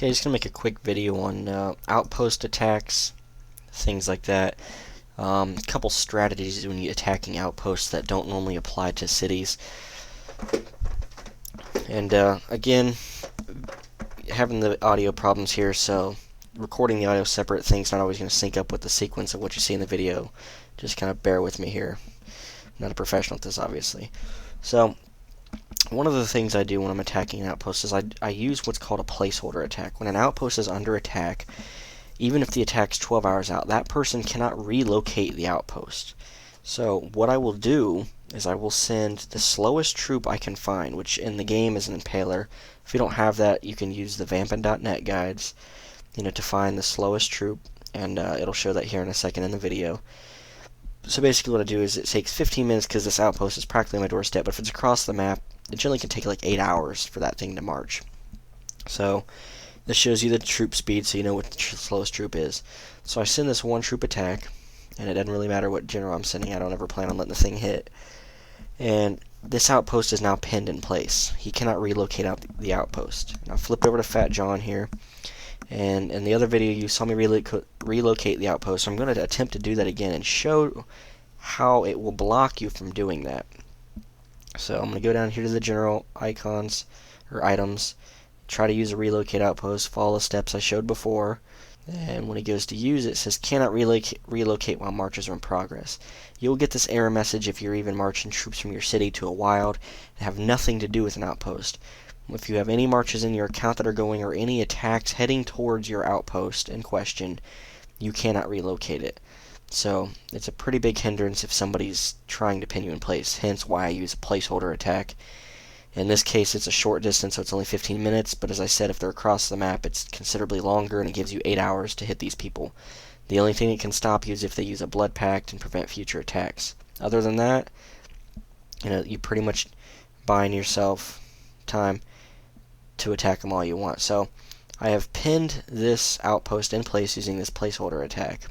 Okay, just gonna make a quick video on outpost attacks, things like that. A couple strategies when you're attacking outposts that don't normally apply to cities. And again, having the audio problems here, so recording the audio separate, things not always going to sync up with the sequence of what you see in the video. Just kind of bear with me here. I'm not a professional at this, obviously. So, one of the things I do when I'm attacking an outpost is I use what's called a placeholder attack. When an outpost is under attack, even if the attack's 12 hours out, that person cannot relocate the outpost. So what I will do is I will send the slowest troop I can find, which in the game is an impaler. If you don't have that, you can use the vampin.net guides, to find the slowest troop, and it'll show that here in a second in the video. So basically what I do is it takes 15 minutes because this outpost is practically on my doorstep, but if it's across the map, it generally can take like 8 hours for that thing to march. So this shows you the troop speed, so you know what the slowest troop is. So I send this one troop attack, and it doesn't really matter what general I'm sending. I don't ever plan on letting the thing hit. And this outpost is now pinned in place. He cannot relocate out the outpost. Now flip over to Fat John here. And in the other video, you saw me relocate the outpost. So I'm going to attempt to do that again and show how it will block you from doing that. So I'm going to go down here to the general icons, or items, try to use a relocate outpost, follow the steps I showed before, and when it goes to use it, it says cannot relocate while marches are in progress. You'll get this error message if you're even marching troops from your city to a wild and have nothing to do with an outpost. If you have any marches in your account that are going or any attacks heading towards your outpost in question, you cannot relocate it. So it's a pretty big hindrance if somebody's trying to pin you in place, hence why I use a placeholder attack. In this case, it's a short distance, so it's only 15 minutes, but as I said, if they're across the map, it's considerably longer, and it gives you 8 hours to hit these people. The only thing that can stop you is if they use a blood pact and prevent future attacks. Other than that, you pretty much buying yourself time to attack them all you want. So I have pinned this outpost in place using this placeholder attack.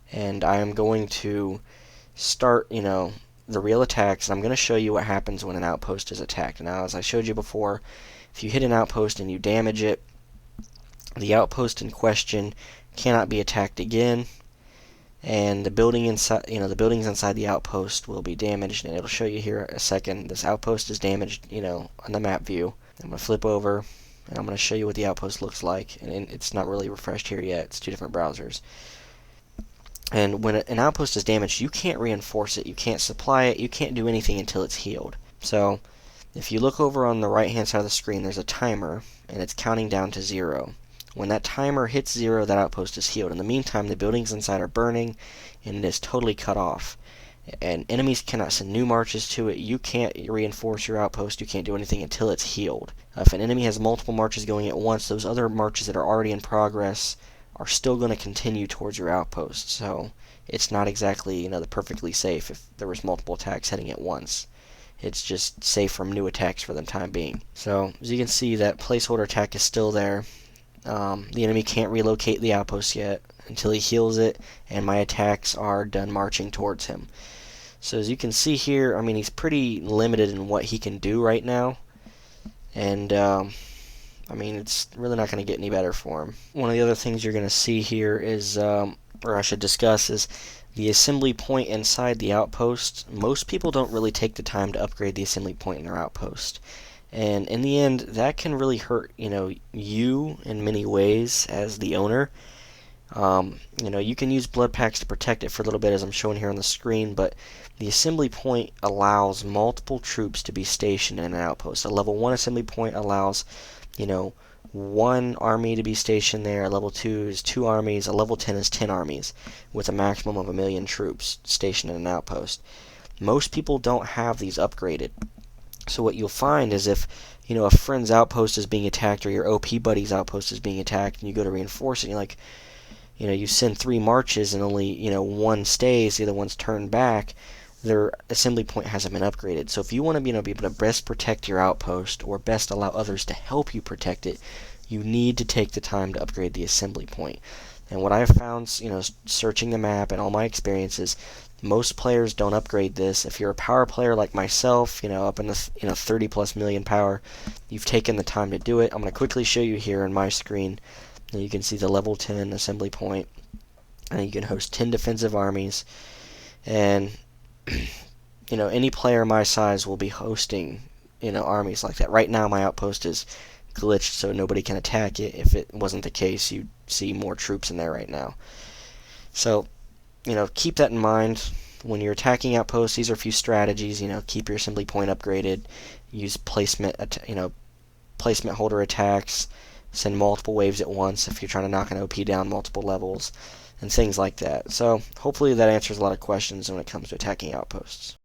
And I am going to start, the real attacks, and I'm going to show you what happens when an outpost is attacked. Now, as I showed you before, if you hit an outpost and you damage it, the outpost in question cannot be attacked again, and the building inside, the buildings inside the outpost will be damaged. And it'll show you here a second. This outpost is damaged, on the map view. I'm going to flip over, and I'm going to show you what the outpost looks like. And it's not really refreshed here yet. It's two different browsers. And when an outpost is damaged, you can't reinforce it, you can't supply it, you can't do anything until it's healed. So, if you look over on the right-hand side of the screen, there's a timer, and it's counting down to 0. When that timer hits 0, that outpost is healed. In the meantime, the buildings inside are burning, and it is totally cut off. And enemies cannot send new marches to it. You can't reinforce your outpost, you can't do anything until it's healed. If an enemy has multiple marches going at once, those other marches that are already in progress are still going to continue towards your outpost. So it's not exactly, the perfectly safe if there was multiple attacks heading at once. It's just safe from new attacks for the time being. So as you can see, that placeholder attack is still there. The enemy can't relocate the outpost yet until he heals it, and my attacks are done marching towards him. So as you can see here, he's pretty limited in what he can do right now. And it's really not going to get any better for him. One of the other things you're going to see here is, or I should discuss, is the assembly point inside the outpost. Most people don't really take the time to upgrade the assembly point in their outpost. And in the end, that can really hurt, you in many ways as the owner. You can use blood packs to protect it for a little bit, as I'm showing here on the screen, but the assembly point allows multiple troops to be stationed in an outpost. A level 1 assembly point allows one army to be stationed there. A level 2 is 2 armies. A level 10 is 10 armies, with a maximum of 1 million troops stationed in an outpost. Most people don't have these upgraded. So what you'll find is if, a friend's outpost is being attacked, or your OP buddy's outpost is being attacked, and you go to reinforce it, and you send 3 marches and only, 1 stays, the other one's turned back, their assembly point hasn't been upgraded. So if you want to be able to best protect your outpost, or best allow others to help you protect it, you need to take the time to upgrade the assembly point. And what I have found, searching the map and all my experiences, Most players don't upgrade this. If you're a power player like myself, up in the 30 plus million power, you've taken the time to do it. I'm going to quickly show you here on my screen. And you can see the level 10 assembly point, and you can host 10 defensive armies. And any player my size will be hosting armies like that. Right now my outpost is glitched, so nobody can attack it. If it wasn't the case, you'd see more troops in there right now. So keep that in mind when you're attacking outposts. These are a few strategies. Keep your assembly point upgraded. Use placement holder attacks. Send multiple waves at once if you're trying to knock an OP down multiple levels, and things like that. So hopefully that answers a lot of questions when it comes to attacking outposts.